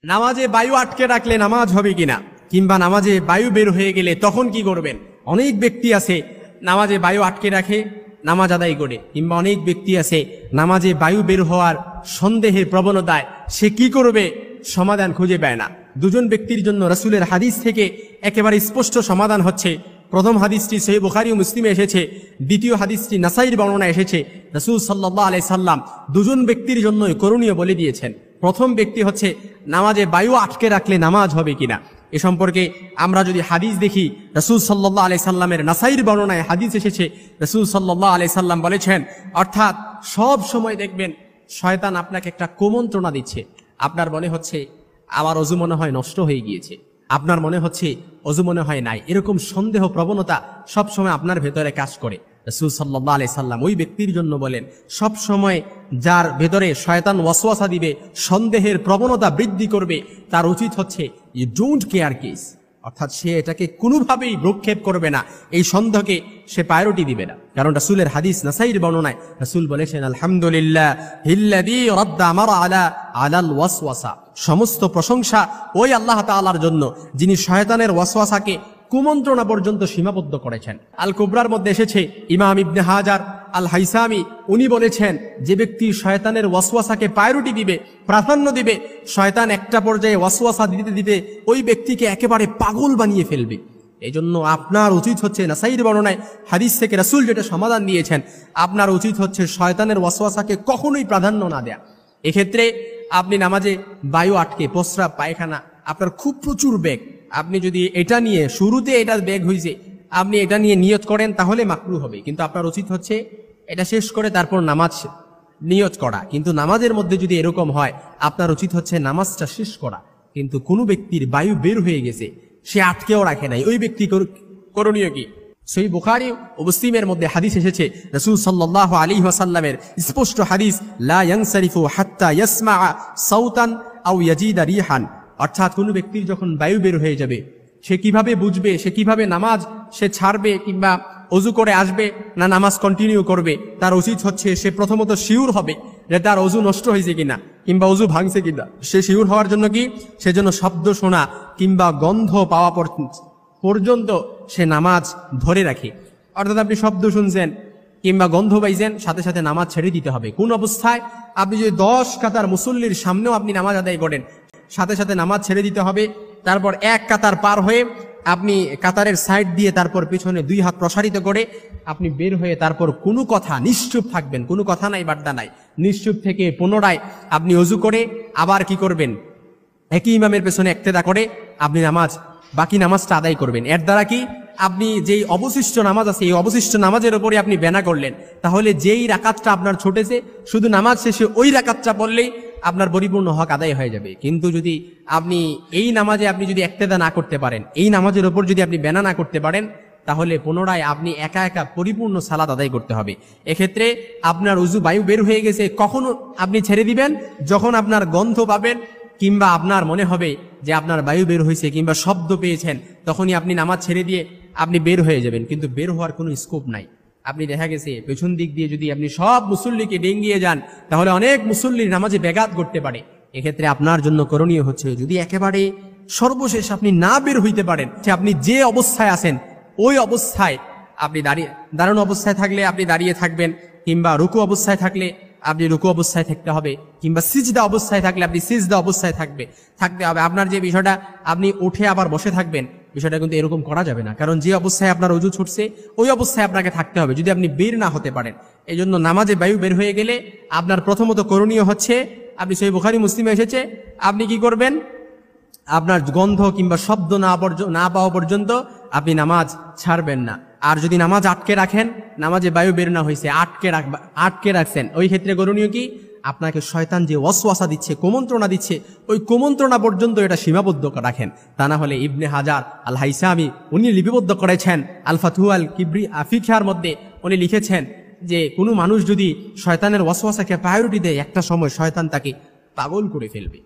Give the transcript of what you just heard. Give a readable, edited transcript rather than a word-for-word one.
নামাজে বায়ু আটকে রাখলে নামাজ হবে কিনা, কিংবা নামাজে বায়ু বের হয়ে গেলে তখন কি করবেন। অনেক ব্যক্তি আছে নামাজে বায়ু আটকে রাখে, নামাজ আদায় করে, কিংবা অনেক ব্যক্তি আছে নামাজে বায়ু বের হওয়ার সন্দেহের প্রবণতায় সে কি করবে সমাধান খুঁজে পায় না। দুজন ব্যক্তির জন্য রাসূলের হাদিস থেকে একেবারে স্পষ্ট সমাধান হচ্ছে। প্রথম হাদিসটি সহিহ বুখারী ও মুসলিমে এসেছে, দ্বিতীয় হাদিসটি নাসাইর বর্ণনা এসেছে। রাসূল সাল্লাল্লাহু আলাইহি সাল্লাম দুজন ব্যক্তির জন্য করণীয় বলে দিয়েছেন। প্রথম ব্যক্তি হচ্ছে নামাজে বায়ু আটকে রাখলে নামাজ হবে কিনা। এ সম্পর্কে আমরা যদি হাদিস দেখি, রাসূল সাল্লাল্লাহু আলাইহি সাল্লামের নাসাইর বর্ণনায় হাদিস এসেছে, রাসূল সাল্লাল্লাহু আলাইহি সাল্লাম বলেছেন, অর্থাৎ সব সময় দেখবেন শয়তান আপনাকে একটা কুমন্ত্রণা দিচ্ছে। আপনার মনে হচ্ছে আমার অজু মনে হয় নষ্ট হয়ে গিয়েছে, আপনার মনে হচ্ছে অজু মনে হয় নাই, এরকম সন্দেহ প্রবণতা সব সময় আপনার ভেতরে কাজ করে। রাসূল সাল্লাল্লাহু আলাইহি সাল্লাম ওই ব্যক্তির জন্য বলেন, সব সময় যার ভেতরে শয়তান ওয়াসওয়াসা দিবে, সন্দেহের প্রবণতা বৃদ্ধি করবে, তার উচিত হচ্ছে ইউ ডোন্ট কেয়ার কেস, অর্থাৎ সে এটাকে কোনোভাবেই ভ্রুক্ষেপ করবে না, এই সন্দেহকে সে প্রায়োরিটি দিবে না। কারণ রাসূলের হাদিস নাসাইর বর্ণনায় রাসূল বলেছেন, আলহামদুলিল্লাহ হিল্লাযী রাদ্দা মারা আলাল ওয়াসওয়াসা, সমস্ত প্রশংসা ওই আল্লাহ তাআলার জন্য যিনি শয়তানের ওয়াসওয়াসাকে কুমন্ত্রণা পর্যন্ত সীমাবদ্ধ করেছেন। আল কুবরার মধ্যে এসেছে, ইমাম ইবনে হাজার আল হাইসামি উনি বলেছেন, যে ব্যক্তি শয়তানের ওয়াসওয়াসাকে প্রায়োরিটি দিবে, প্রাধান্য দিবে, শয়তান একটা পর্যায়ে ওয়াসওয়াসা দিতে দিতে ওই ব্যক্তিকে একেবারে পাগল বানিয়ে ফেলবে। এই জন্য আপনার উচিত হচ্ছে, নাসাইর বর্ণনায় হাদিস থেকে রাসূল যেটা সমাধান দিয়েছেন, আপনার উচিত হচ্ছে শয়তানের ওয়াসওয়াসাকে কখনোই প্রাধান্য না দেয়া। এক্ষেত্রে আপনি নামাজে বায়ু আটকে, প্রস্রাব পায়খানা আপনার খুব প্রচুর বেগ, আপনি যদি এটা নিয়ে শুরুতে এটা বেগ হয়েছে আপনি এটা নিয়ে নিয়ত করেন তাহলে মাকরু হবে, কিন্তু আপনার উচিত হচ্ছে এটা শেষ করে তারপর নামাজ নিয়ত করা। কিন্তু নামাজের মধ্যে যদি এরকম হয়, আপনার উচিত হচ্ছে নামাজটা শেষ করা। কিন্তু কোনো ব্যক্তির বায়ু বের হয়ে গেছে, সে আটকেও রাখে নাই, ওই ব্যক্তি করণীয় কি? সহিহ বুখারী ও মুসলিমের মধ্যে হাদিস এসেছে, রাসূল সাল্লাল্লাহু আলাইহি ওয়াসাল্লামের স্পষ্ট হাদিস, লা ইয়ানসারিফু হাত্তা ইয়াসমাআ সাউতান আও ইয়াজিদা রিহান, অর্থাৎ কোনো ব্যক্তির যখন বায়ু বের হয়ে যাবে, সে কিভাবে বুঝবে, সে কিভাবে নামাজ সে ছাড়বে, কিংবা অজু করে আসবে না নামাজ কন্টিনিউ করবে। তার উচিত হচ্ছে সে প্রথমত শিওর হবে যে তার অজু নষ্ট হয়েছে কিনা, কিংবা অজু ভাঙছে কিনা। সে শিওর হওয়ার জন্য কি, সেজন্য শব্দ শোনা কিংবা গন্ধ পাওয়া পর্যন্ত সে নামাজ ধরে রাখে। অর্থাৎ আপনি শব্দ শুনছেন কিংবা গন্ধ পাইছেন, সাথে সাথে নামাজ ছেড়ে দিতে হবে। কোন অবস্থায়? আপনি যদি 10 কাতার মুসল্লির সামনেও আপনি নামাজ আদায় করেন, সাথে সাথে নামাজ ছেড়ে দিতে হবে। তারপর 1 কাতার পার হয়ে আপনি কাতারের সাইড দিয়ে তারপর পিছনে 2 হাত প্রসারিত করে আপনি বের হয়ে তারপর কোনো কথা, নিশ্চুপ থাকবেন, কোনো কথা নাই, বাড্ডা নাই, নিশ্চুপ থেকে পুনরায় আপনি অজু করে আবার কি করবেন, একই ইমামের পেছনে ইক্তেদা করে আপনি বাকি নামাজটা আদায় করবেন। এর দ্বারা কি, আপনি যেই অবশিষ্ট নামাজ আছে এই অবশিষ্ট নামাজের উপরে আপনি বেনা করলেন। তাহলে যেই রাকাতটা আপনার ছুটেছে, শুধু নামাজ শেষে ওই রাকাতটা পড়লেই আপনার পরিপূর্ণ হক আদায় হয়ে যাবে। কিন্তু যদি আপনি এই নামাজে আপনি যদি ইক্তেদা না করতে পারেন, এই নামাজের উপর যদি আপনি বেনা না করতে পারেন, তাহলে পুনরায় আপনি একা একা পরিপূর্ণ সালাত আদায় করতে হবে। এক্ষেত্রে আপনার উজু বায়ু বের হয়ে গেছে, কখন আপনি ছেড়ে দিবেন? যখন আপনার গন্ধ পাবেন কিংবা আপনার মনে হবে যে আপনার বায়ু বের হয়েছে কিংবা শব্দ পেয়েছেন, তখনই আপনি নামাজ ছেড়ে দিয়ে আপনি বের হয়ে যাবেন। কিন্তু বের হওয়ার কোনো স্কোপ নাই। আপনি দেখা গেছে পেছন দিক দিয়ে যদি আপনি সব মুসল্লিকে ডেঙ্গিয়ে যান, তাহলে অনেক মুসল্লির নামাজে ব্যাঘাত ঘটতে পারে। এক্ষেত্রে আপনার জন্য করণীয় হচ্ছে, যদি একেবারে সর্বশেষ আপনি না বের হইতে পারেন, আপনি যে অবস্থায় আছেন ওই অবস্থায় আপনি দাঁড়ানো অবস্থায় থাকলে আপনি দাঁড়িয়ে থাকবেন, কিংবা রুকু অবস্থায় থাকলে আপনি রুকু অবস্থায় থাকতে হবে, কিংবা সিজদা অবস্থায় থাকলে আপনি সিজদা অবস্থায় থাকতে হবে। আপনার যে বিষয়টা আপনি উঠে আবার বসে থাকবেন, বিষয়টা কিন্তু এরকম করা যাবে না। কারণ যে অবস্থায় আপনার ওযু ছুটছে ওই অবস্থায় আপনাকে থাকতে হবে, যদি আপনি বের না হতে পারেন। এই জন্য নামাজে বায়ু বের হয়ে গেলে আপনার প্রথমত করণীয় হচ্ছে, আপনি সহিহ বুখারী মুসলিমে এসেছে, আপনি কি করবেন, আপনার গন্ধ কিংবা শব্দ না পাওয়া পর্যন্ত আপনি নামাজ ছাড়বেন না। আর যদি নামাজ আটকে রাখেন, নামাজে বায়ু বের না হয়েছে, আটকে রাখছেন, ওই ক্ষেত্রে করণীয় কি, আপনাকে শয়তান যে ওয়াসওয়াসা দিচ্ছে, কুমন্ত্রণা দিচ্ছে, ওই কুমন্ত্রণা পর্যন্ত এটা সীমাবদ্ধ রাখেন। তা না হলে ইবনে হাজার আল হাইসামি উনি লিপিবদ্ধ করেছেন আল ফাতহু আল কিবরি ফিকহার মধ্যে, উনি লিখেছেন যে কোনো মানুষ যদি শয়তানের ওয়াসওয়াসাকে প্রায়োরিটি দেয়, একটা সময় শয়তান তাকে পাগল করে ফেলবে।